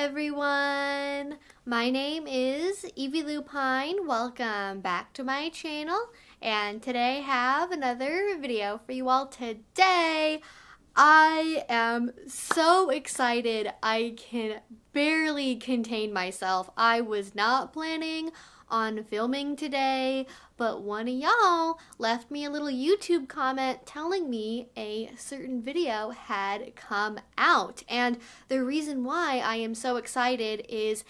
everyone! My name is Evie Lupine. Welcome back to my channel, and today I have another video for you all. Today I am so excited I can barely contain myself. I was not planning on filming today, but one of y'all left me a little YouTube comment telling me a certain video had come out. And the reason why I am so excited is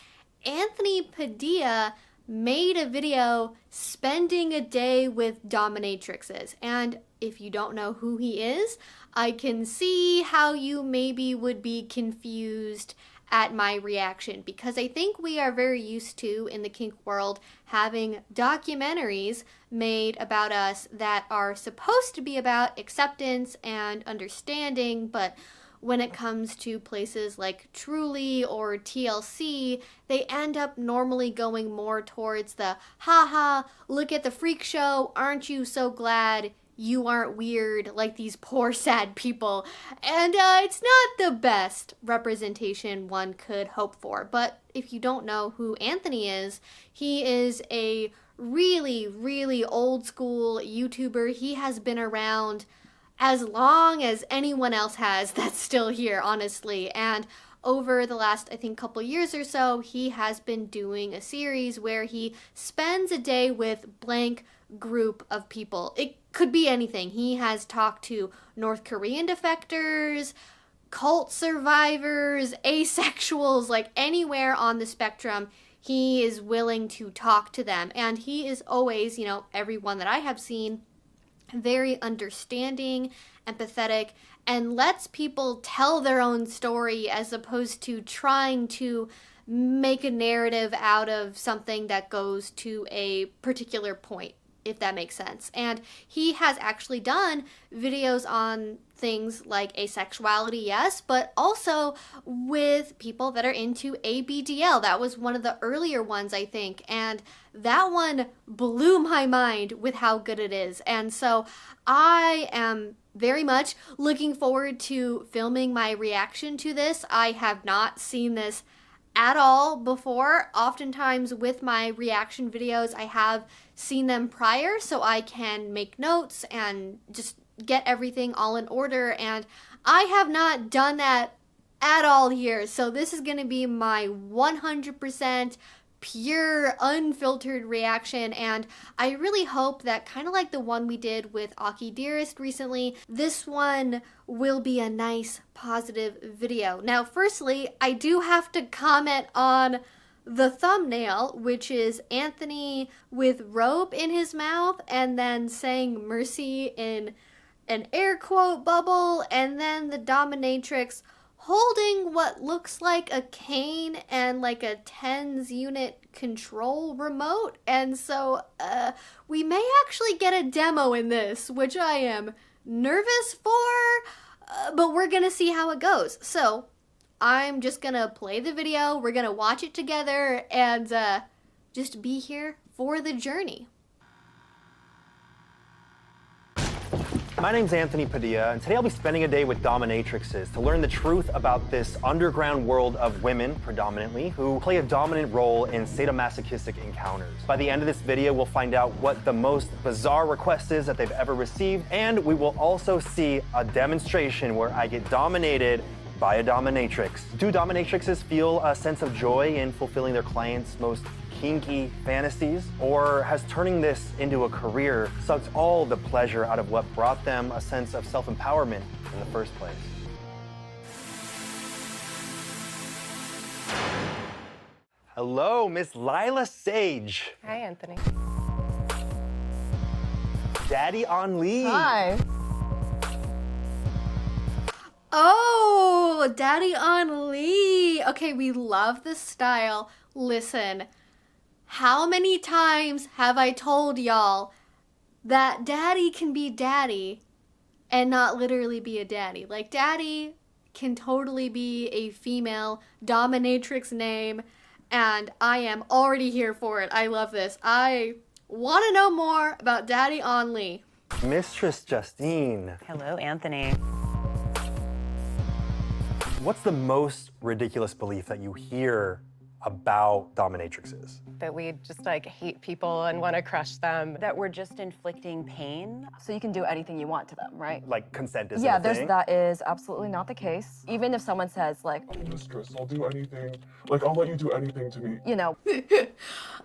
Anthony Padilla made a video spending a day with dominatrixes. And if you don't know who he is, I can see how you maybe would be confused at my reaction, because I think we are very used to, in the kink world, having documentaries made about us that are supposed to be about acceptance and understanding, but when it comes to places like Truly or TLC, they end up normally going more towards the haha, look at the freak show, aren't you so glad you aren't weird like these poor sad people. And it's not the best representation one could hope for. But if you don't know who Anthony is, he is a really old school YouTuber. He has been around as long as anyone else has that's still here, honestly. And over the last, I think, couple years or so, he has been doing a series where he spends a day with blank group of people. It could be anything. He has talked to North Korean defectors, cult survivors, asexuals, like anywhere on the spectrum, he is willing to talk to them. And he is always, everyone that I have seen, very understanding, empathetic, and lets people tell their own story as opposed to trying to make a narrative out of something that goes to a particular point, if that makes sense. And he has actually done videos on things like asexuality, yes, but also with people that are into ABDL. That was one of the earlier ones, I think, and that one blew my mind with how good it is. And so I am very much looking forward to filming my reaction to this. I have not seen this at all before. Oftentimes with my reaction videos, I have seen them prior so I can make notes and just get everything all in order, and I have not done that at all here. So this is going to be my 100% pure, unfiltered reaction, and I really hope that, kind of like the one we did with Aki Dearest recently, this one will be a nice, positive video. Now, firstly, I do have to comment on the thumbnail, which is Anthony with rope in his mouth and then saying mercy in an air quote bubble, and then the dominatrix holding what looks like a cane and like a TENS unit control remote. And so we may actually get a demo in this, which I am nervous for, but we're gonna see how it goes. So I'm just gonna play the video, we're gonna watch it together, and just be here for the journey. My name's Anthony Padilla, and today I'll be spending a day with dominatrixes to learn the truth about this underground world of women, predominantly, who play a dominant role in sadomasochistic encounters. By the end of this video, we'll find out what the most bizarre request is that they've ever received, and we will also see a demonstration where I get dominated by a dominatrix. Do dominatrixes feel a sense of joy in fulfilling their clients' most kinky fantasies, or has turning this into a career sucked all the pleasure out of what brought them a sense of self-empowerment in the first place? Hello, Miss Lila Sage. Hi, Anthony. Daddy on Lee. Hi. Oh, Daddy on Lee. Okay, we love this style. Listen, how many times have I told y'all that daddy can be daddy and not literally be a daddy? Like, daddy can totally be a female dominatrix name, and I am already here for it. I love this. I want to know more about Daddy on Lee. Mistress Justine. Hello, Anthony. What's the most ridiculous belief that you hear about dominatrixes? That we just like hate people and want to crush them. That we're just inflicting pain. So you can do anything you want to them, right? Like consent isn't Yeah, a thing? that is absolutely not the case. Even if someone says like, "Oh, mistress, I'll do anything. Like, I'll let you do anything to me." you know.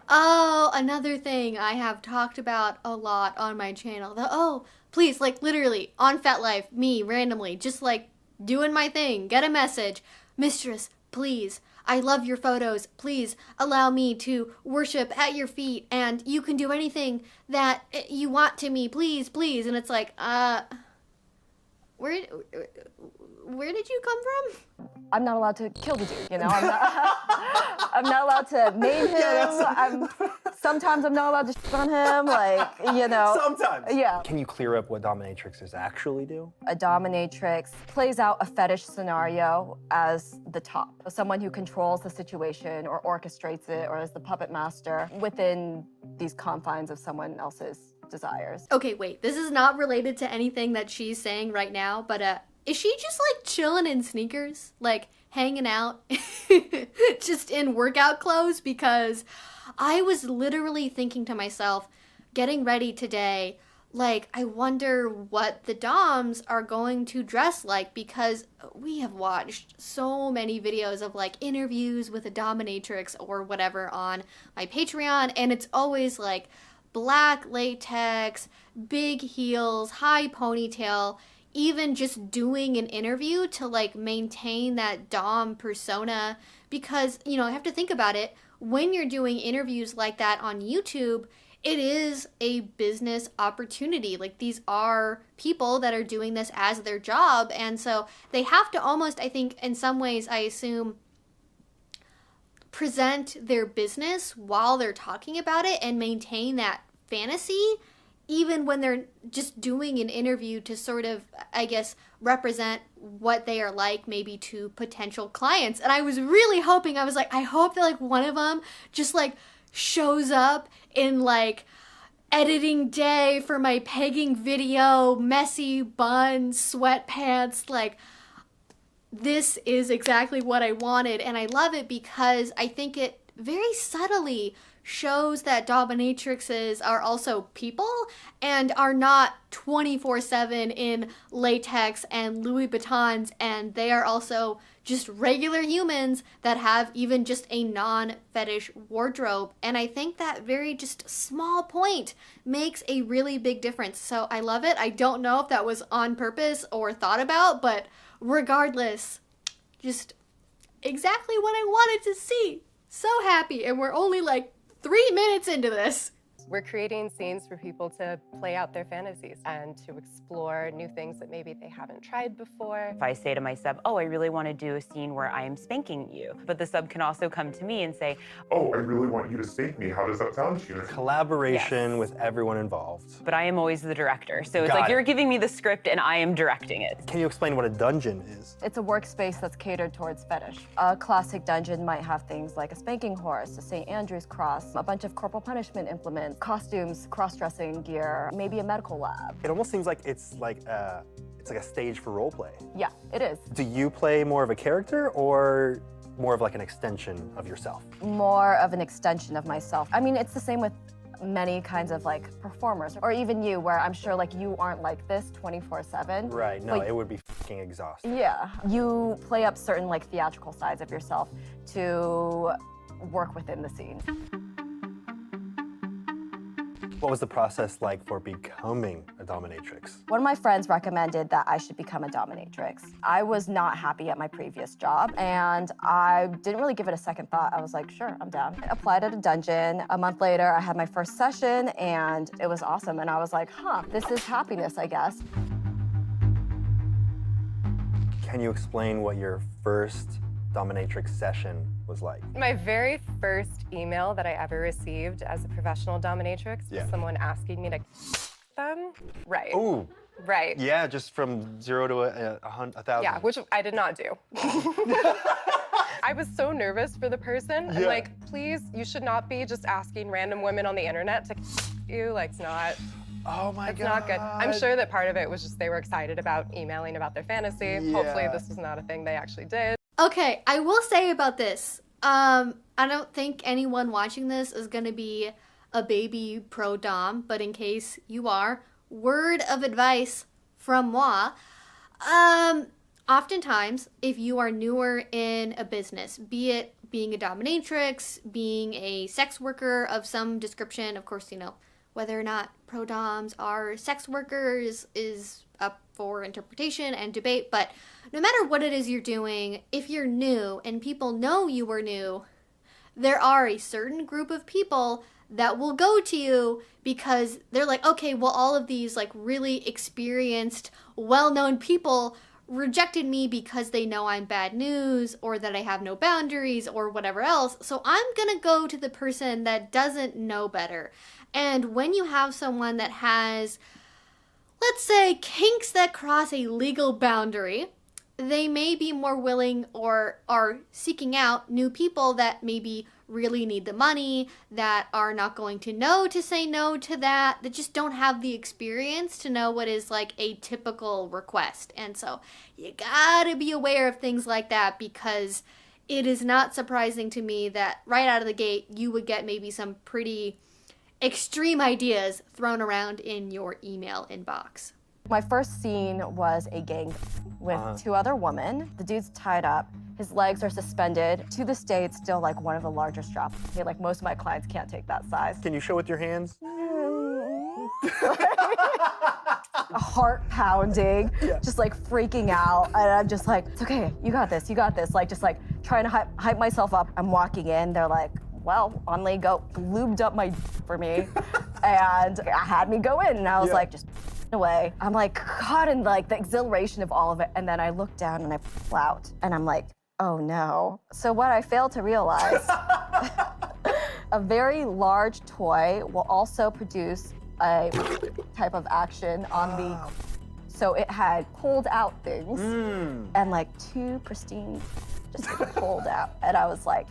Oh, another thing I have talked about a lot on my channel. Oh, please, like literally on FetLife, me randomly, just like doing my thing, get a message. Mistress, please, I love your photos. Please allow me to worship at your feet, and you can do anything that you want to me, please, please. And it's like, where did you come from? I'm not allowed to kill the dude, you know? I'm not allowed to maim him. Sometimes I'm not allowed to shit on him, like, you know. Sometimes. Yeah. Can you clear up what dominatrixes actually do? A dominatrix plays out a fetish scenario as the top. Someone who controls the situation or orchestrates it or is the puppet master within these confines of someone else's desires. Okay, wait, this is not related to anything that she's saying right now, but is she just like chilling in sneakers? Like hanging out just in workout clothes? Because I was literally thinking to myself, getting ready today, like, I wonder what the doms are going to dress like, because we have watched so many videos of like interviews with a dominatrix or whatever on my Patreon, and it's always like black latex, big heels, high ponytail, even just doing an interview to like maintain that dom persona. Because, you know, I have to think about it, when you're doing interviews like that on YouTube, it is a business opportunity. Like, these are people that are doing this as their job, and so they have to almost, I think, in some ways, I assume, present their business while they're talking about it and maintain that fantasy, even when they're just doing an interview to sort of, I guess, represent what they are like maybe to potential clients. And I was really hoping, I was like, I hope that like one of them just like shows up in like editing day for my pegging video, messy bun, sweatpants, like this is exactly what I wanted. And I love it because I think it very subtly shows that dominatrixes are also people and are not 24/7 in latex and Louis Vuittons, and they are also just regular humans that have even just a non-fetish wardrobe. And I think that very just small point makes a really big difference. So I love it. I don't know if that was on purpose or thought about, but regardless, just exactly what I wanted to see. So happy. And we're only like 3 minutes into this. We're creating scenes for people to play out their fantasies and to explore new things that maybe they haven't tried before. If I say to my sub, oh, I really want to do a scene where I am spanking you, but the sub can also come to me and say, "Oh, I really want you to spank me. How does that sound to you?" Collaboration Yes. with everyone involved. but I am always the director. So it's Got like it. you're giving me the script and I am directing it. Can you explain what a dungeon is? It's a workspace that's catered towards fetish. A classic dungeon might have things like a spanking horse, a St. Andrew's cross, a bunch of corporal punishment implements, costumes, cross-dressing gear, maybe a medical lab. It almost seems like it's like a stage for role play. Yeah, it is. Do you play more of a character or more of like an extension of yourself? More of an extension of myself. I mean, it's the same with many kinds of like performers, or even you, where I'm sure like you aren't like this 24/7. Right, no, But- it would be fucking exhausting. Yeah, you play up certain like theatrical sides of yourself to work within the scene. What was the process like for becoming a dominatrix? One of my friends recommended that I should become a dominatrix. I was not happy at my previous job, and I didn't really give it a second thought. I was like, sure, I'm down. I applied at a dungeon. A month later, I had my first session, and it was awesome. And I was like, this is happiness, I guess. Can you explain what your first dominatrix session was like? My very first email that I ever received as a professional dominatrix Yeah. was someone asking me to them. Right. Ooh, Right. yeah, just from 0 to a 1,000. Yeah, which I did not do. I was so nervous for the person. I'm Yeah. like, please, you should not be just asking random women on the internet to you. Like, it's not, Oh my it's god. not good. I'm sure that part of it was just they were excited about emailing about their fantasy. Hopefully Yeah. this was not a thing they actually did. Okay, I will say about this. I don't think anyone watching this is gonna be a baby pro dom, but in case you are, word of advice from moi. Oftentimes, if you are newer in a business, be it being a dominatrix, being a sex worker of some description, of course, whether or not pro doms are sex workers is up for interpretation and debate, but no matter what it is you're doing, if you're new and people know you were new, there are a certain group of people that will go to you because they're like, okay, well, all of these like really experienced, well-known people rejected me because they know I'm bad news or that I have no boundaries or whatever else. So I'm gonna go to the person that doesn't know better. And when you have someone that has, let's say, kinks that cross a legal boundary, they may be more willing or are seeking out new people that maybe really need the money, that are not going to know to say no to that just don't have the experience to know what is like a typical request. And so you gotta be aware of things like that, because it is not surprising to me that right out of the gate you would get maybe some pretty extreme ideas thrown around in your email inbox. My first scene was a gang with two other women. The dude's tied up. His legs are suspended. To this day, it's still like one of the larger straps. Okay, like most of my clients can't take that size. Can you show with your hands? Heart pounding, just like freaking out. And I'm just like, it's okay, you got this, you got this. Like, just like trying to hype myself up. I'm walking in, they're like, well, only go lubed up my for me. And had me go in, and I was like, just away. I'm like caught in like the exhilaration of all of it. And then I look down and I pull out and I'm like, oh no. So what I failed to realize, a very large toy will also produce a type of action on the, so it had pulled out things and like two pristine just pulled out. And I was like,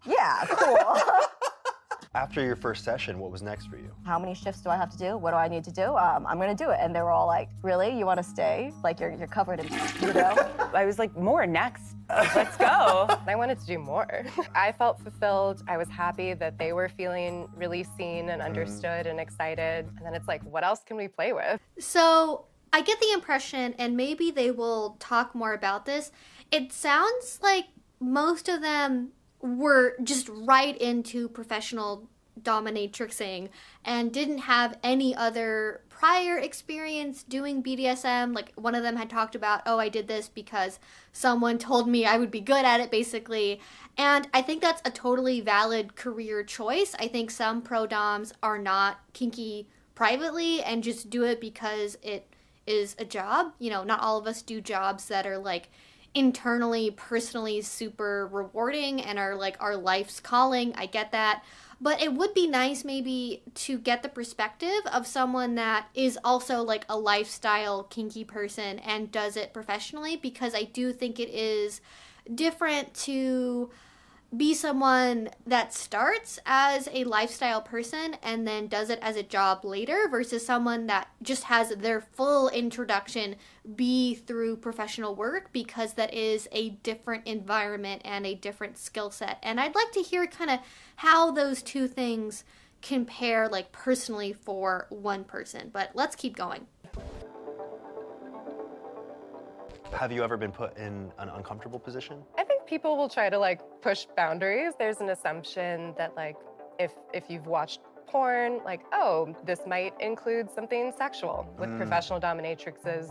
yeah, cool. After your first session, what was next for you? How many shifts do I have to do? What do I need to do? I'm gonna do it. And they were all like, really? You wanna stay? Like you're covered in, I was like, more next. Let's go. I wanted to do more. I felt fulfilled. I was happy that they were feeling really seen and understood and excited. And then it's like, what else can we play with? So I get the impression, and maybe they will talk more about this, it sounds like most of them were just right into professional dominatrixing and didn't have any other prior experience doing BDSM. Like one of them had talked about, oh, I did this because someone told me I would be good at it, basically. And I think that's a totally valid career choice. I think some pro doms are not kinky privately and just do it because it is a job. Not all of us do jobs that are like internally, personally super rewarding and are like our life's calling. I get that. But it would be nice maybe to get the perspective of someone that is also like a lifestyle kinky person and does it professionally, because I do think it is different to be someone that starts as a lifestyle person and then does it as a job later versus someone that just has their full introduction be through professional work, because that is a different environment and a different skill set. And I'd like to hear kind of how those two things compare like personally for one person, but let's keep going. Have you ever been put in an uncomfortable position? I think people will try to like push boundaries. There's an assumption that like if you've watched porn, like, oh, this might include something sexual. With professional dominatrixes,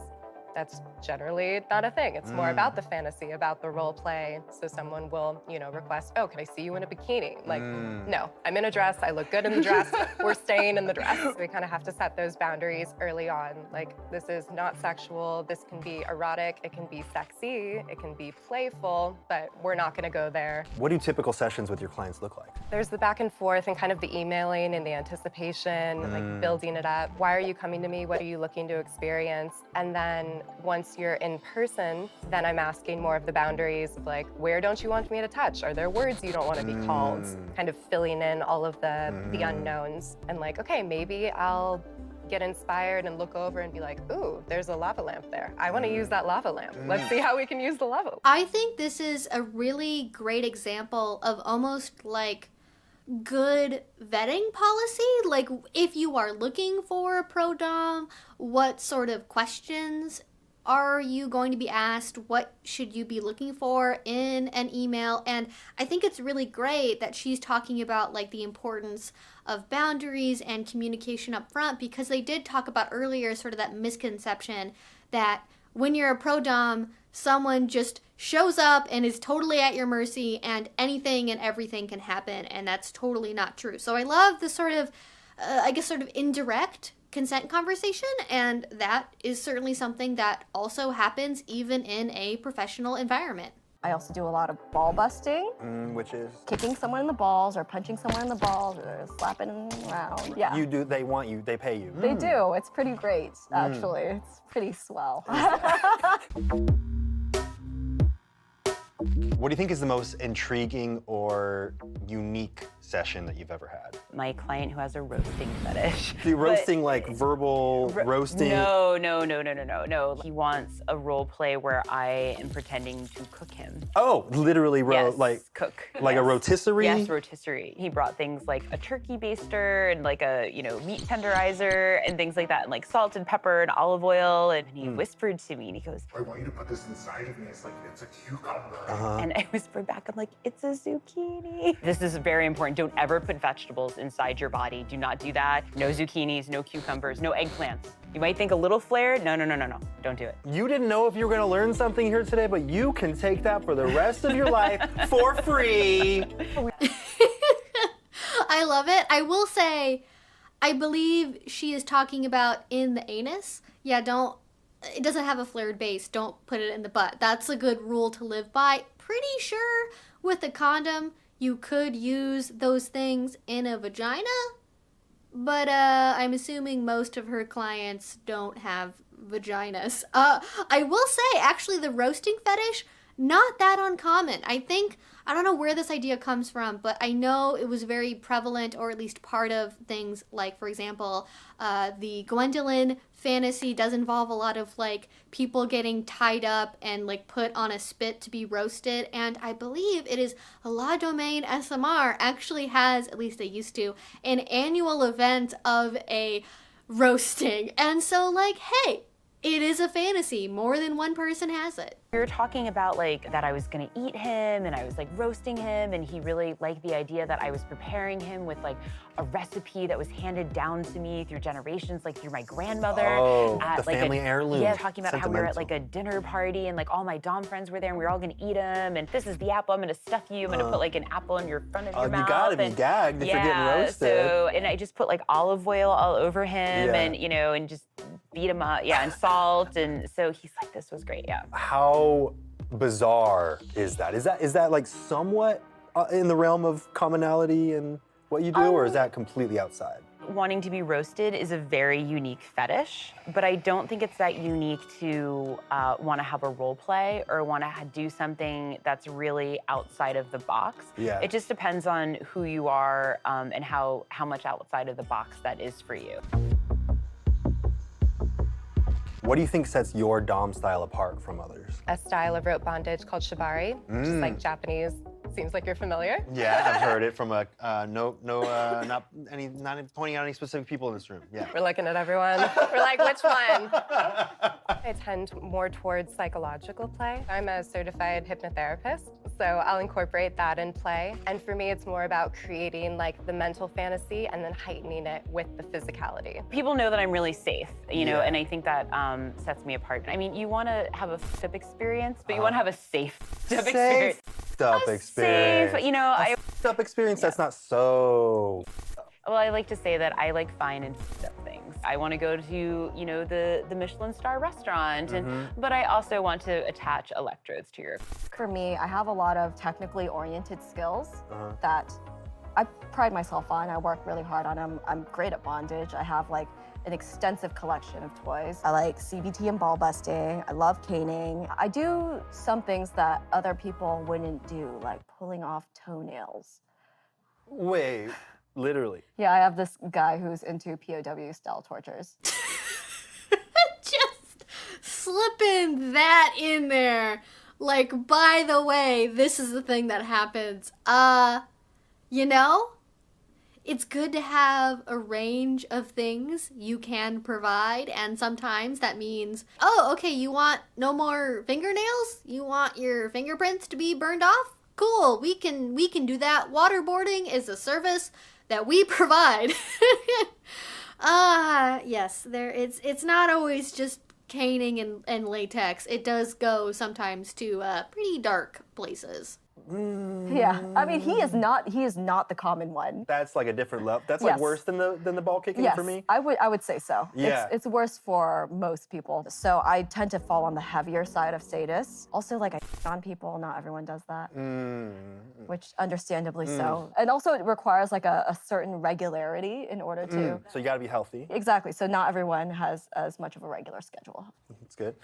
that's generally not a thing. It's more about the fantasy, about the role play. So someone will, request, oh, can I see you in a bikini? Like, no, I'm in a dress. I look good in the dress. We're staying in the dress. We kind of have to set those boundaries early on. Like, this is not sexual. This can be erotic. It can be sexy. It can be playful, but we're not going to go there. What do typical sessions with your clients look like? There's the back and forth and kind of the emailing and the anticipation, and like building it up. Why are you coming to me? What are you looking to experience? And then once you're in person, then I'm asking more of the boundaries of like, where don't you want me to touch? Are there words you don't want to be called? Kind of filling in all of the unknowns. And like, okay, maybe I'll get inspired and look over and be like, ooh, there's a lava lamp there. I want to use that lava lamp. Let's see how we can use the lava. I think this is a really great example of almost like good vetting policy. Like, if you are looking for a pro dom, what sort of questions are you going to be asked? What should you be looking for in an email? And I think it's really great that she's talking about like the importance of boundaries and communication up front, because they did talk about earlier sort of that misconception that when you're a pro dom, someone just shows up and is totally at your mercy and anything and everything can happen, and that's totally not true. So I love the sort of sort of indirect consent conversation, and that is certainly something that also happens even in a professional environment. I also do a lot of ball busting, Which is? kicking someone in the balls or punching someone in the balls or slapping them around. Yeah. You do, they want you, they pay you. They do. It's pretty great, actually. It's pretty swell. What do you think is the most intriguing or unique session that you've ever had? My client who has a roasting fetish. The roasting, like verbal roasting? No. He wants a role play where I am pretending to cook him. Oh, literally Yes, like cook. Like Yes. a rotisserie? Yes, rotisserie. He brought things like a turkey baster and like a, meat tenderizer and things like that, and like salt and pepper and olive oil. And he whispered to me and he goes, I want you to put this inside of me. It's like, it's a cucumber. and I whispered back, I'm like, it's a zucchini. This is very important. Don't ever put vegetables inside your body. Do not do that. No zucchinis, no cucumbers, no eggplants. You might think a little flair. No. Don't do it. You didn't know if you were gonna learn something here today, but you can take that for the rest of your life for free. I love it. I will say, I believe she is talking about in the anus. Yeah, it doesn't have a flared base. Don't put it in the butt. That's a good rule to live by. Pretty sure with a condom, you could use those things in a vagina, but I'm assuming most of her clients don't have vaginas. I will say, actually, the roasting fetish, not that uncommon. I don't know where this idea comes from, but I know it was very prevalent, or at least part of things like, for example, the Gwendolyn fantasy does involve a lot of like people getting tied up and like put on a spit to be roasted. And I believe it is La Domaine SMR actually has, at least they used to, an annual event of a roasting. And so like, hey, it is a fantasy. More than one person has it. We were talking about like that I was gonna eat him and I was like roasting him, and he really liked the idea that I was preparing him with like a recipe that was handed down to me through generations, like through my grandmother. Oh, at, the like, family heirloom. Yeah, talking about how we were at Sentimental. like a dinner party and like all my dom friends were there and we were all gonna eat him, and this is the apple, I'm gonna stuff you, I'm gonna put like an apple in your front of your mouth. You gotta be gagged if you're getting roasted. So, and I just put like olive oil all over him and, and just beat him up, and salt, and so he's like, this was great, How bizarre is that? Is that like somewhat in the realm of commonality and what you do, or is that completely outside? Wanting to be roasted is a very unique fetish, but I don't think it's that unique to want to have a role play or want to do something that's really outside of the box. Yeah. It just depends on who you are and how much outside of the box that is for you. What do you think sets your dom style apart from others? A style of rope bondage called shibari, which is like Japanese. Seems like you're familiar. Yeah, I've heard it from not pointing out any specific people in this room. Yeah. We're looking at everyone. We're like, which one? I tend more towards psychological play. I'm a certified hypnotherapist, so I'll incorporate that in play. And for me, it's more about creating like the mental fantasy and then heightening it with the physicality. People know that I'm really safe, and I think that sets me apart. I mean, you want to have a f***ed up experience, but you want to have a safe f***ed up experience. Up experience. Safe, Up experience that's not so. Well, I like to say that I like fine and f***ed up things. I want to go to, the Michelin star restaurant, but I also want to attach electrodes to your. For me, I have a lot of technically oriented skills that I pride myself on. I work really hard on them. I'm great at bondage. I have like an extensive collection of toys. I like CBT and ball busting. I love caning. I do some things that other people wouldn't do, like pulling off toenails. Wait, Literally. Yeah, I have this guy who's into POW style tortures. Just slipping that in there. Like, by the way, this is the thing that happens. You know, it's good to have a range of things you can provide, and sometimes that means, oh, okay, you want no more fingernails? You want your fingerprints to be burned off? Cool, we can do that. Waterboarding is a service that we provide. Yes, it's not always just caning and latex. It does go sometimes to pretty dark places. Yeah, I mean, he is not the common one. That's like a different level. That's like worse than the ball kicking Yes, for me. I would say so. Yeah. It's worse for most people. So I tend to fall on the heavier side of sadists. Also, like, I on people, not everyone does that. Which understandably so. And also it requires like a certain regularity in order to. So you gotta be healthy. Exactly, so not everyone has as much of a regular schedule. That's good.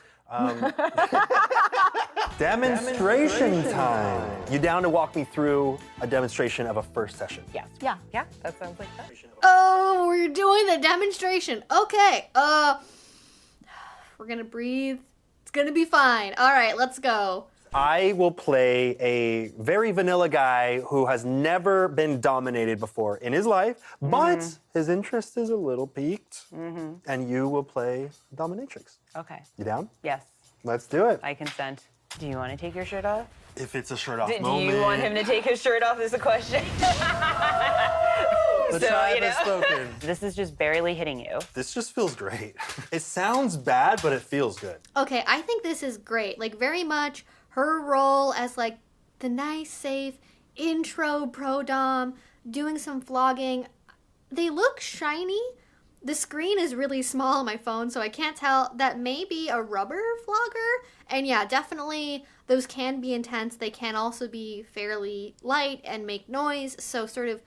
Demonstration time. You down to walk me through a demonstration of a first session? Yes. Yeah. Yeah, that sounds like fun. Oh, we're doing the demonstration. Okay. We're gonna breathe. It's gonna be fine. All right, let's go. I will play a very vanilla guy who has never been dominated before in his life, but his interest is a little piqued. And you will play dominatrix. Okay. You down? Yes. Let's do it. I consent. Do you want to take your shirt off? If it's a shirt off Do moment. you want him to take his shirt off is the question. The So, tribe you know. has spoken. This is just barely hitting you. This just feels great. It sounds bad, but it feels good. Okay, I think this is great. Like, very much her role as like the nice, safe intro pro dom, doing some flogging. They look shiny. The screen is really small on my phone, so I can't tell. That may be a rubber flogger. And yeah, definitely those can be intense. They can also be fairly light and make noise, so sort of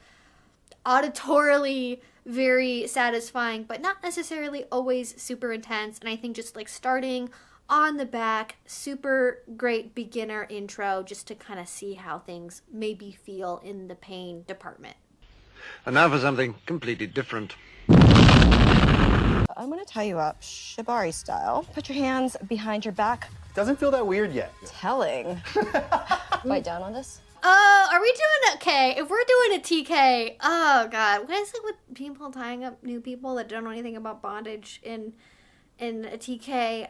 auditorily very satisfying, but not necessarily always super intense. And I think just like starting on the back, super great beginner intro just to kind of see how things maybe feel in the pain department. And now for something completely different. I'm gonna tie you up shibari style. Put your hands behind your back. Doesn't feel that weird yet. Telling. Bite down on this. Are we doing okay? If we're doing a TK, oh god, what is it with people tying up new people that don't know anything about bondage in a TK?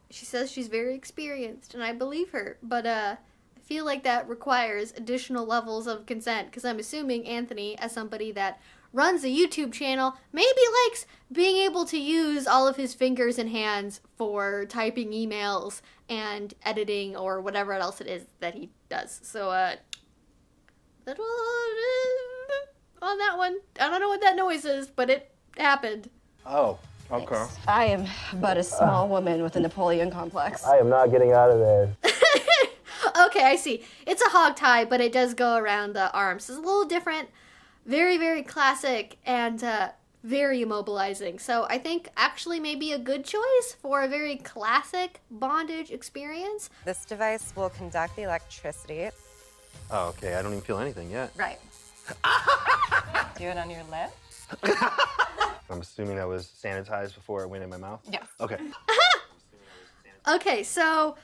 She says she's very experienced, and I believe her, but I feel like that requires additional levels of consent, because I'm assuming Anthony, as somebody that runs a YouTube channel, maybe likes being able to use all of his fingers and hands for typing emails and editing or whatever else it is that he does. So, little on that one. I don't know what that noise is, but it happened. Oh, okay. I am but a small woman with a Napoleon complex. I am not getting out of there. Okay, I see. It's a hog tie, but it does go around the arms. It's a little different. Very, very classic and very immobilizing. So I think actually maybe a good choice for a very classic bondage experience. This device will conduct the electricity. Oh, okay. I don't even feel anything yet. Right. Do it on your lip. I'm assuming that was sanitized before it went in my mouth? Yes. Okay. Okay, so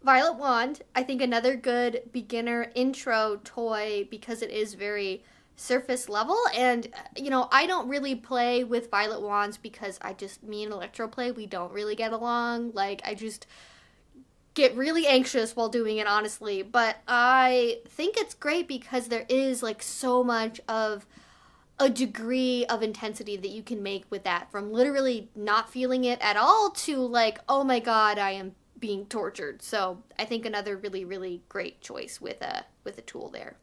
Violet Wand, I think another good beginner intro toy because it is very surface level. And, you know, I don't really play with Violet Wands because me and Electro play, we don't really get along. Like, I just get really anxious while doing it, honestly. But I think it's great because there is, like, so much of a degree of intensity that you can make with that, from literally not feeling it at all to, like, oh my god, I am being tortured. So I think another really, really great choice with a tool there.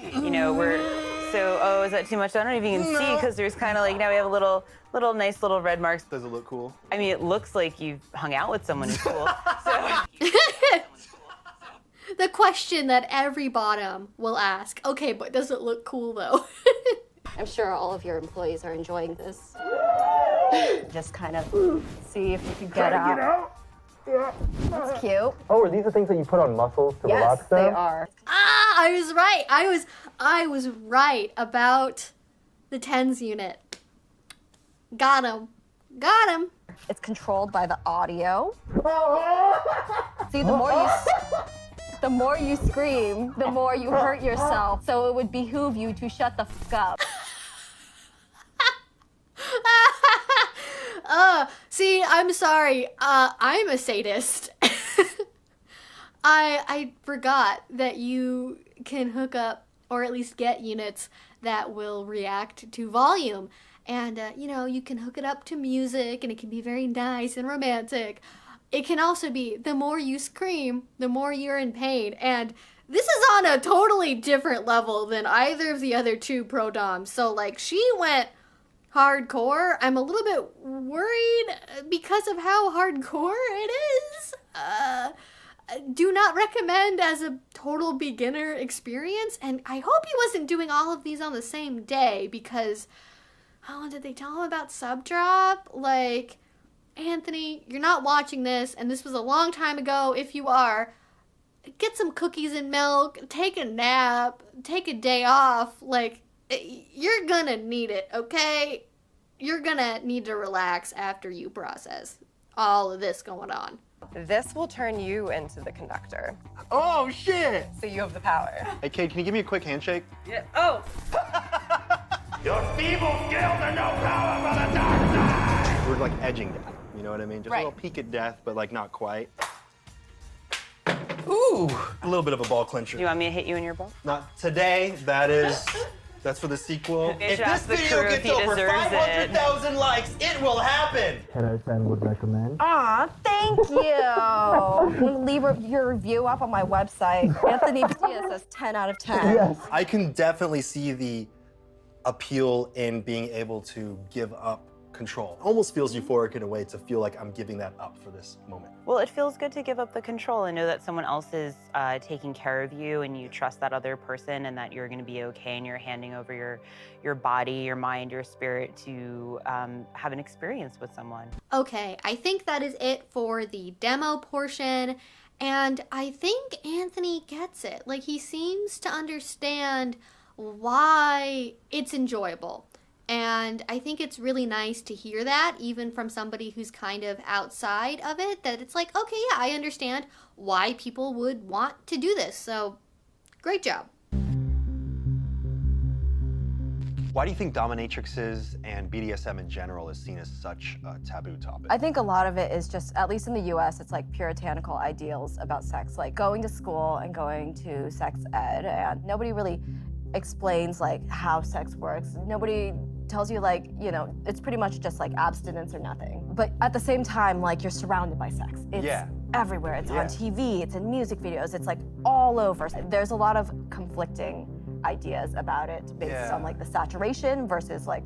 You know, is that too much? I don't know if you can see because there's kind of like, now we have a little nice little red marks. Does it look cool? I mean, it looks like you've hung out with someone who's cool. So. The question that every bottom will ask, okay, but does it look cool though? I'm sure all of your employees are enjoying this. Just kind of see if you can get out. Yeah. That's cute. Oh, are these the things that you put on muscles to relax them? Yes, they are. Ah! I was right. I was right about the tens unit. Got him. Got him. It's controlled by the audio. See, the more you scream, the more you hurt yourself. So it would behoove you to shut the fuck up. See, I'm sorry. I'm a sadist. I forgot that you can hook up or at least get units that will react to volume. And, you know, you can hook it up to music and it can be very nice and romantic. It can also be the more you scream, the more you're in pain. And this is on a totally different level than either of the other two pro doms. So, like, she went hardcore. I'm a little bit worried because of how hardcore it is. Do not recommend as a total beginner experience. And I hope he wasn't doing all of these on the same day because, oh, did they tell him about Subdrop? Like, Anthony, you're not watching this, and this was a long time ago. If you are, get some cookies and milk, take a nap, take a day off. Like, you're gonna need it, okay? You're gonna need to relax after you process all of this going on. This will turn you into the conductor. Oh, shit! So you have the power. Hey, Kate, can you give me a quick handshake? Yeah. Oh. Your feeble skills are no power for the dark side! We're like edging death, you know what I mean? Just a little peek at death, but like not quite. Ooh, a little bit of a ball clincher. You want me to hit you in your ball? Not today, that's for the sequel. If this the video crew, gets he over deserves 500,000 likes, it will happen! 10 out of 10 would recommend. Aw, thank you. Leave your review up on my website. Anthony Padilla says 10 out of 10. Yes. I can definitely see the appeal in being able to give up control. Almost feels euphoric in a way to feel like I'm giving that up for this moment. Well, it feels good to give up the control and know that someone else is taking care of you and you trust that other person and that you're going to be okay and you're handing over your body, your mind, your spirit to have an experience with someone. Okay, I think that is it for the demo portion. And I think Anthony gets it. Like, he seems to understand why it's enjoyable. And I think it's really nice to hear that, even from somebody who's kind of outside of it, that it's like, okay, yeah, I understand why people would want to do this. So, great job. Why do you think dominatrixes and BDSM in general is seen as such a taboo topic? I think a lot of it is just, at least in the US, it's like puritanical ideals about sex, like going to school and going to sex ed, and nobody really explains like how sex works. Nobody tells you, like, you know, it's pretty much just like abstinence or nothing. But at the same time, like, you're surrounded by sex. It's everywhere. It's on TV, it's in music videos, it's like all over. There's a lot of conflicting ideas about it based on like the saturation versus like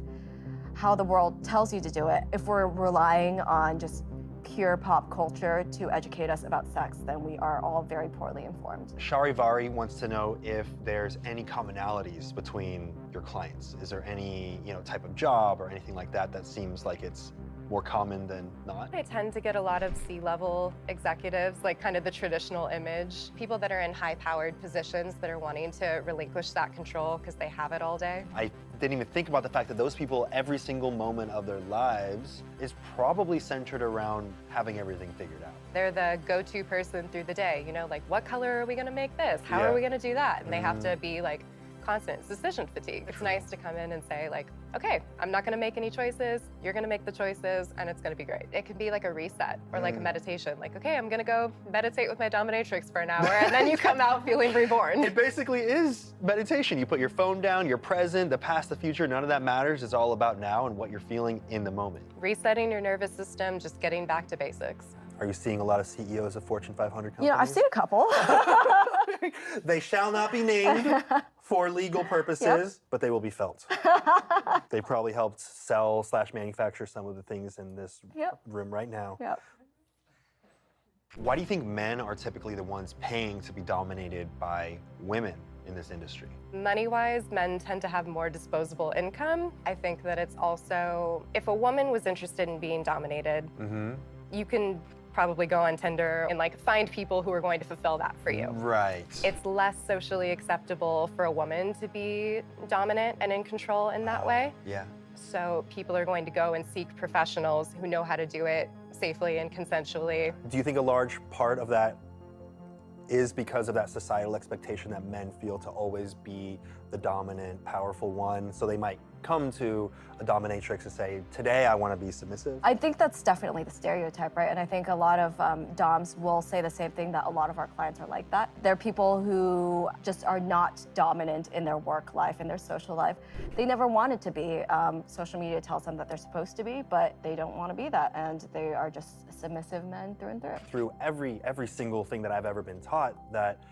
how the world tells you to do it. If we're relying on just pure pop culture to educate us about sex, then we are all very poorly informed. Sharivari wants to know if there's any commonalities between your clients. Is there any, you know, type of job or anything like that that seems like it's more common than not? I tend to get a lot of C-level executives, like kind of the traditional image. People that are in high-powered positions that are wanting to relinquish that control because they have it all day. I didn't even think about the fact that those people, every single moment of their lives is probably centered around having everything figured out. They're the go-to person through the day, you know, like, what color are we gonna make this? How are we gonna do that? And they have to be like constant decision fatigue. It's nice to come in and say, like, okay, I'm not gonna make any choices, you're gonna make the choices, and it's gonna be great. It can be like a reset or like a meditation. Like, okay, I'm gonna go meditate with my dominatrix for an hour, and then you come out feeling reborn. It basically is meditation. You put your phone down, you're present, the past, the future, none of that matters. It's all about now and what you're feeling in the moment. Resetting your nervous system, just getting back to basics. Are you seeing a lot of CEOs of Fortune 500 companies? You know, I've seen a couple. They shall not be named for legal purposes, but they will be felt. They probably helped sell / manufacture some of the things in this room right now. Why do you think men are typically the ones paying to be dominated by women in this industry? Money-wise, men tend to have more disposable income. I think that it's also, if a woman was interested in being dominated, you can probably go on Tinder and like find people who are going to fulfill that for you. Right. It's less socially acceptable for a woman to be dominant and in control in that way. Yeah. So people are going to go and seek professionals who know how to do it safely and consensually. Do you think a large part of that is because of that societal expectation that men feel to always be the dominant, powerful one? So they might come to a dominatrix and say, today I want to be submissive? I think that's definitely the stereotype, right? And I think a lot of doms will say the same thing, that a lot of our clients are like that. They're people who just are not dominant in their work life, in their social life. They never wanted to be. Social media tells them that they're supposed to be, but they don't want to be that, and they are just submissive men through and through. Through every single thing that I've ever been taught, that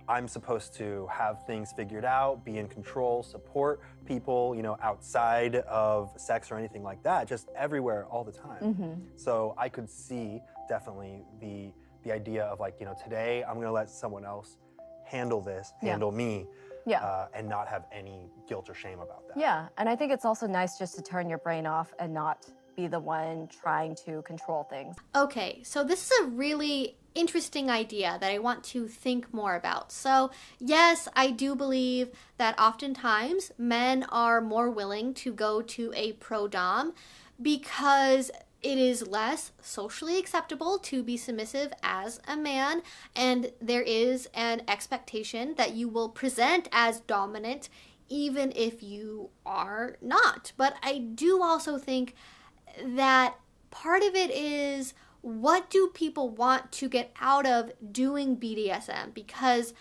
I'm supposed to have things figured out, be in control, support people, you know, outside of sex or anything like that, just everywhere all the time. So I could see definitely the idea of like, you know, today I'm gonna let someone else handle this, handle me, and not have any guilt or shame about that. Yeah, and I think it's also nice just to turn your brain off and not be the one trying to control things. Okay, so this is a really interesting idea that I want to think more about. So yes, I do believe that oftentimes men are more willing to go to a pro-dom because it is less socially acceptable to be submissive as a man, and there is an expectation that you will present as dominant even if you are not. But I do also think that part of it is, what do people want to get out of doing BDSM? Because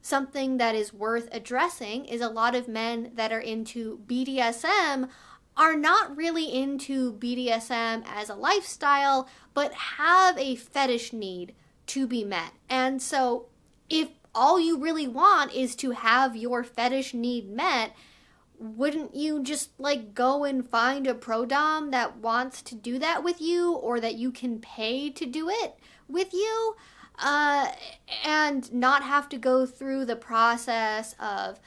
something that is worth addressing is a lot of men that are into BDSM are not really into BDSM as a lifestyle, but have a fetish need to be met. And so if all you really want is to have your fetish need met, wouldn't you just like go and find a pro-dom that wants to do that with you, or that you can pay to do it with you, and not have to go through the process of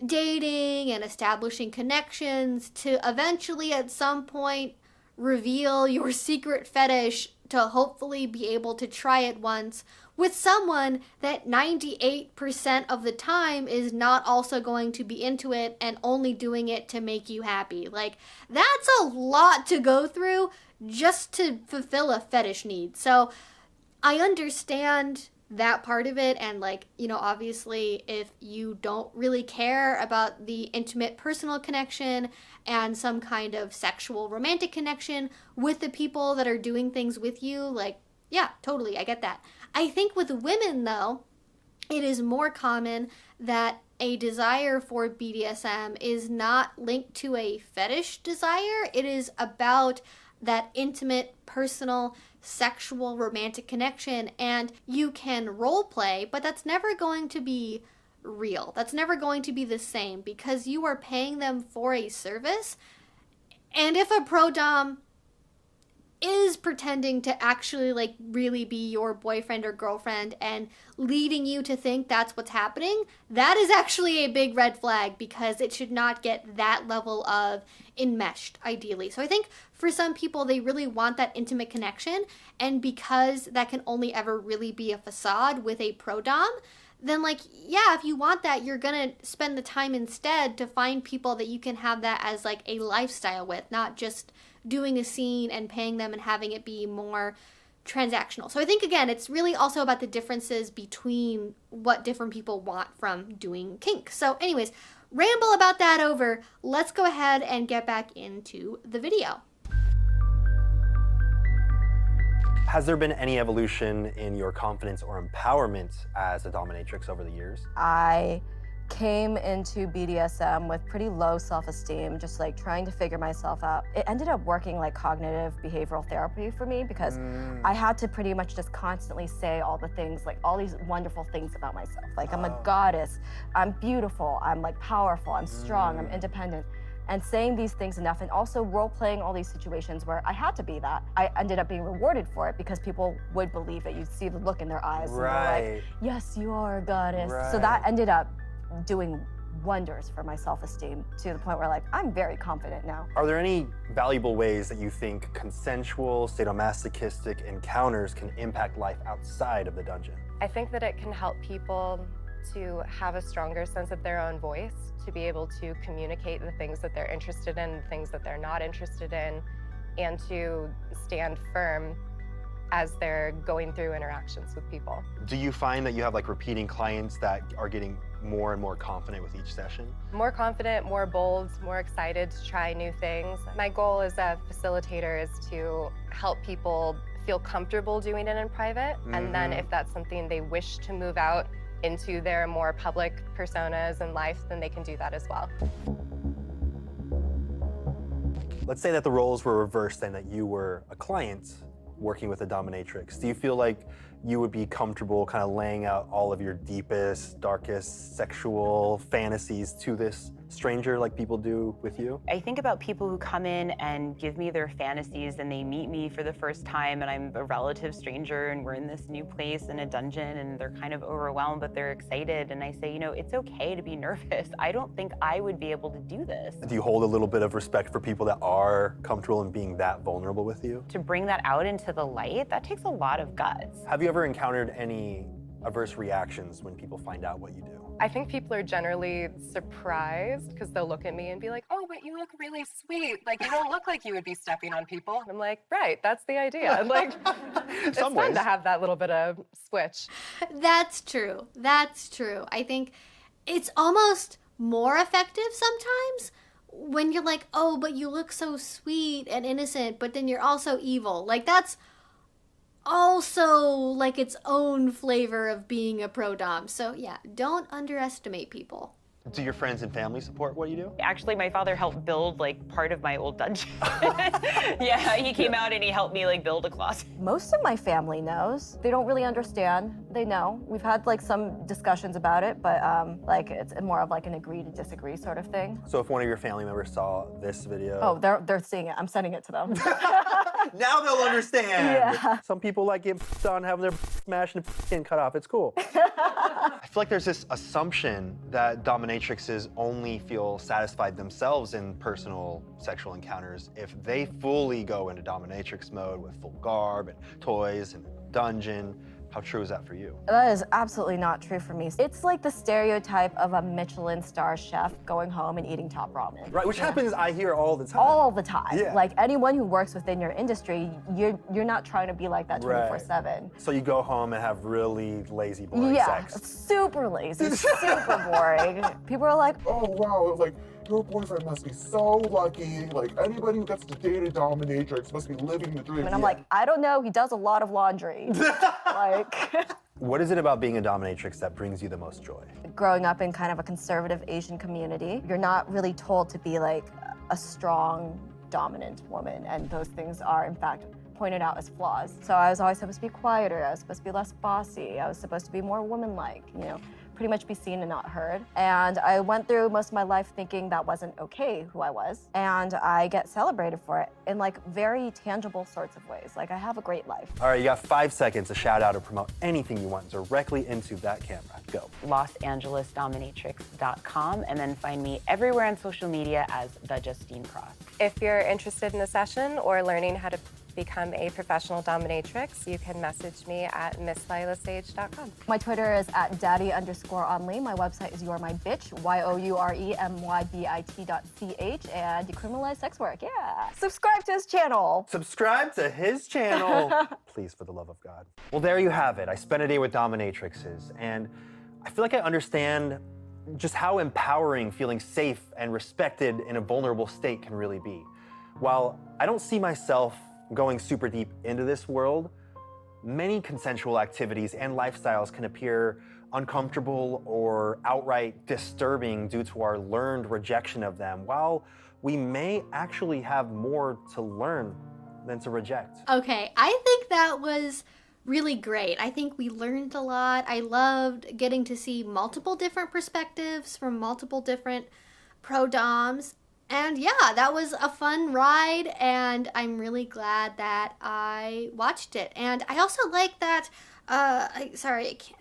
dating and establishing connections to eventually at some point reveal your secret fetish to hopefully be able to try it once with someone that 98% of the time is not also going to be into it and only doing it to make you happy. Like, that's a lot to go through just to fulfill a fetish need. So I understand that part of it, and like, you know, obviously if you don't really care about the intimate personal connection and some kind of sexual romantic connection with the people that are doing things with you, like, yeah, totally, I get that. I think with women though, it is more common that a desire for BDSM is not linked to a fetish desire. It is about that intimate, personal, sexual, romantic connection, and you can role play, but that's never going to be real. That's never going to be the same, because you are paying them for a service. And if a pro-dom is pretending to actually like really be your boyfriend or girlfriend and leading you to think that's what's happening, that is actually a big red flag, because it should not get that level of enmeshed, ideally. So I think for some people, they really want that intimate connection, and because that can only ever really be a facade with a pro-dom, then like, yeah, if you want that, you're gonna spend the time instead to find people that you can have that as like a lifestyle with, not just doing a scene and paying them and having it be more transactional. So I think, again, it's really also about the differences between what different people want from doing kink. So anyways, ramble about that over. Let's go ahead and get back into the video. Has there been any evolution in your confidence or empowerment as a dominatrix over the years? I came into BDSM with pretty low self-esteem, just like trying to figure myself out. It ended up working like cognitive behavioral therapy for me, because I had to pretty much just constantly say all the things, like all these wonderful things about myself. Like, I'm a goddess, I'm beautiful, I'm like powerful, I'm strong, I'm independent. And saying these things enough, and also role-playing all these situations where I had to be that. I ended up being rewarded for it, because people would believe it. You'd see the look in their eyes. And they're like, yes, you are a goddess. So that ended up doing wonders for my self-esteem to the point where like I'm very confident now. Are there any valuable ways that you think consensual sadomasochistic encounters can impact life outside of the dungeon? I think that it can help people to have a stronger sense of their own voice, to be able to communicate the things that they're interested in, the things that they're not interested in, and to stand firm as they're going through interactions with people. Do you find that you have like repeating clients that are getting more and more confident with each session? More confident, more bold, more excited to try new things. My goal as a facilitator is to help people feel comfortable doing it in private, and then if that's something they wish to move out into their more public personas in life, then they can do that as well. Let's say that the roles were reversed and that you were a client working with a dominatrix. Do you feel like you would be comfortable kind of laying out all of your deepest, darkest sexual fantasies to this stranger like people do with you? I think about people who come in and give me their fantasies and they meet me for the first time and I'm a relative stranger and we're in this new place in a dungeon and they're kind of overwhelmed but they're excited and I say, you know, it's okay to be nervous. I don't think I would be able to do this. Do you hold a little bit of respect for people that are comfortable in being that vulnerable with you? To bring that out into the light, that takes a lot of guts. Have you ever encountered any adverse reactions when people find out what you do? I think people are generally surprised because they'll look at me and be like, oh, but you look really sweet. Like, you don't look like you would be stepping on people. And I'm like, right, that's the idea. And like, it's fun to have that little bit of switch. That's true. That's true. I think it's almost more effective sometimes when you're like, oh, but you look so sweet and innocent, but then you're also evil. Like, that's also like its own flavor of being a pro-dom. So yeah, don't underestimate people. Do your friends and family support what you do? Actually, my father helped build like part of my old dungeon. Yeah, he came out and he helped me like build a closet. Most of my family knows. They don't really understand. They know. We've had like some discussions about it, but like it's more of like an agree to disagree sort of thing. So if one of your family members saw this video... Oh, they're seeing it. I'm sending it to them. Now they'll understand. Yeah. Some people like getting done having their smashed and skin cut off. It's cool. I feel like there's this assumption that dominatrixes only feel satisfied themselves in personal sexual encounters if they fully go into dominatrix mode with full garb and toys and dungeon. How true is that for you? That is absolutely not true for me. It's like the stereotype of a Michelin star chef going home and eating top ramen. Right, which happens, I hear all the time. All the time. Yeah. Like anyone who works within your industry, you're not trying to be like that 24/7. So you go home and have really lazy, boring sex. Super lazy, super boring. People are like, Oh wow, like your boyfriend must be so lucky. Like anybody who gets to date a dominatrix must be living the dream. and I'm like, I don't know, he does a lot of laundry. Like, What is it about being a dominatrix that brings you the most joy? growing up in kind of a conservative Asian community, you're not really told to be like a strong, dominant woman, and those things are in fact pointed out as flaws. So I was always supposed to be quieter, I was supposed to be less bossy, I was supposed to be more woman-like, you know, pretty much be seen and not heard. And I went through most of my life thinking that wasn't okay who I was, and I get celebrated for it in like very tangible sorts of ways. Like I have a great life. All right, you got 5 seconds to shout out or promote anything you want directly into that camera. Go. LosAngelesDominatrix.com, and then find me everywhere on social media as The Justine Cross. If you're interested in a session or learning how to become a professional dominatrix, you can message me at misslilahsage.com. My Twitter is at daddy_only. My website is yourmybitch, youremybit.ch, and decriminalize sex work. Yeah. Subscribe to his channel. Subscribe to his channel. Please, for the love of God. Well, there you have it. I spent a day with dominatrixes, and I feel like I understand just how empowering feeling safe and respected in a vulnerable state can really be. While I don't see myself going super deep into this world, many consensual activities and lifestyles can appear uncomfortable or outright disturbing due to our learned rejection of them, while we may actually have more to learn than to reject. Okay, I think that was really great. I think we learned a lot. I loved getting to see multiple different perspectives from multiple different pro-doms. And yeah, that was a fun ride, and I'm really glad that I watched it. And I also like that I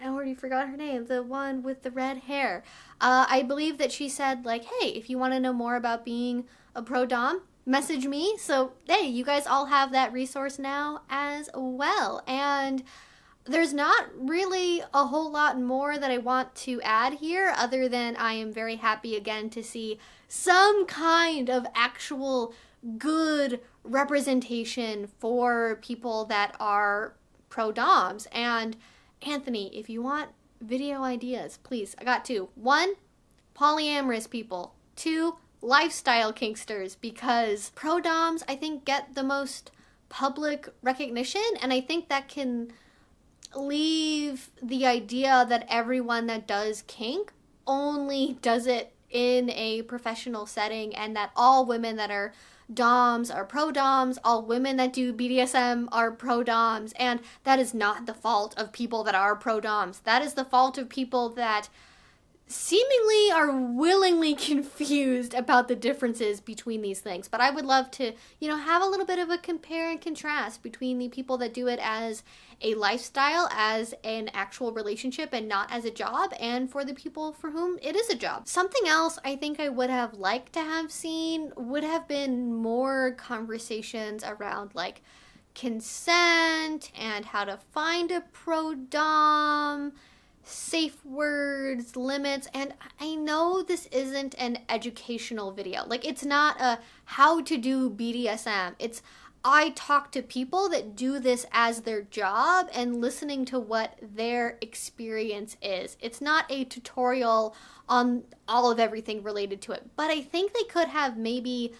already forgot her name. The one with the red hair. I believe that she said, like, hey, if you want to know more about being a pro dom, message me. So, hey, you guys all have that resource now as well. And there's not really a whole lot more that I want to add here, other than I am very happy again to see some kind of actual good representation for people that are pro doms. And Anthony, if you want video ideas, please, I got two. One, polyamorous people. Two, lifestyle kinksters, because pro doms, I think, get the most public recognition, and I think that can leave the idea that everyone that does kink only does it in a professional setting, and that all women that are doms are pro doms, all women that do BDSM are pro doms, and that is not the fault of people that are pro doms. That is the fault of people that seemingly are willingly confused about the differences between these things. But I would love to, have a little bit of a compare and contrast between the people that do it as a lifestyle, as an actual relationship, and not as a job, and for the people for whom it is a job. Something else I think I would have liked to have seen would have been more conversations around, like, consent and how to find a pro dom, safe words, limits. And I know this isn't an educational video. Like, it's not a how to do BDSM. It's I talk to people that do this as their job and listening to what their experience is. It's not a tutorial on all of everything related to it. But I think they could have maybe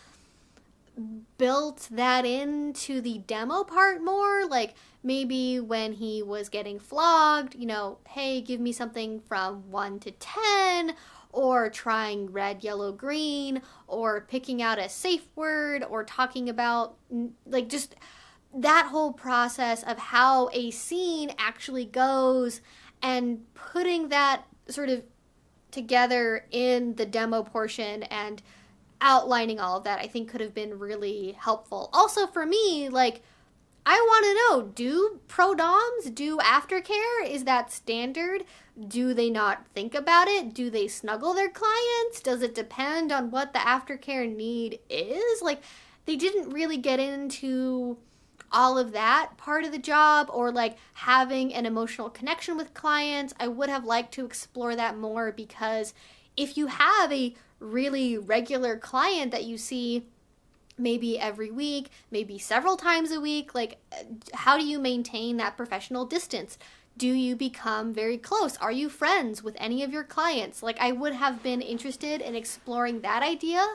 built that into the demo part more. Like, maybe when he was getting flogged, hey, give me something from 1 to 10, or trying red, yellow, green, or picking out a safe word, or talking about, like, just that whole process of how a scene actually goes, and putting that sort of together in the demo portion and outlining all of that, I think could have been really helpful. Also for me, like, I want to know, do pro doms do aftercare? Is that standard? Do they not think about it? Do they snuggle their clients? Does it depend on what the aftercare need is? Like, they didn't really get into all of that part of the job, or like having an emotional connection with clients. I would have liked to explore that more, because if you have a really regular client that you see maybe every week, maybe several times a week, like, how do you maintain that professional distance? Do you become very close? Are you friends with any of your clients? Like, I would have been interested in exploring that idea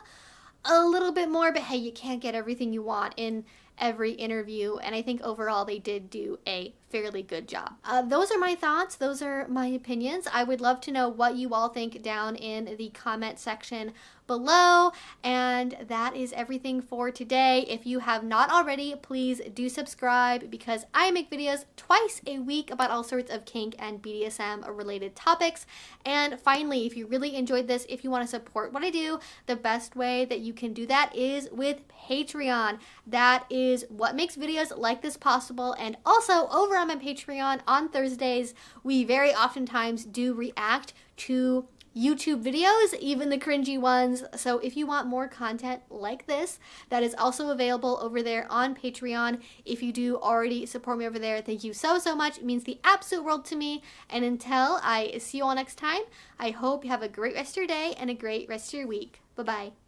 a little bit more, but hey, you can't get everything you want in every interview, and I think overall they did do a fairly good job. Those are my thoughts. Those are my opinions. I would love to know what you all think down in the comment section below, and that is everything for today. If you have not already, please do subscribe, because I make videos twice a week about all sorts of kink and BDSM related topics. And finally, if you really enjoyed this, if you want to support what I do, the best way that you can do that is with Patreon. That is what makes videos like this possible. And also, over on my Patreon on Thursdays, we very oftentimes do react to YouTube videos, even the cringy ones. So if you want more content like this, that is also available over there on Patreon. If you do already support me over there, thank you so much. It means the absolute world to me. And until I see you all next time, I hope you have a great rest of your day and a great rest of your week. Bye-bye.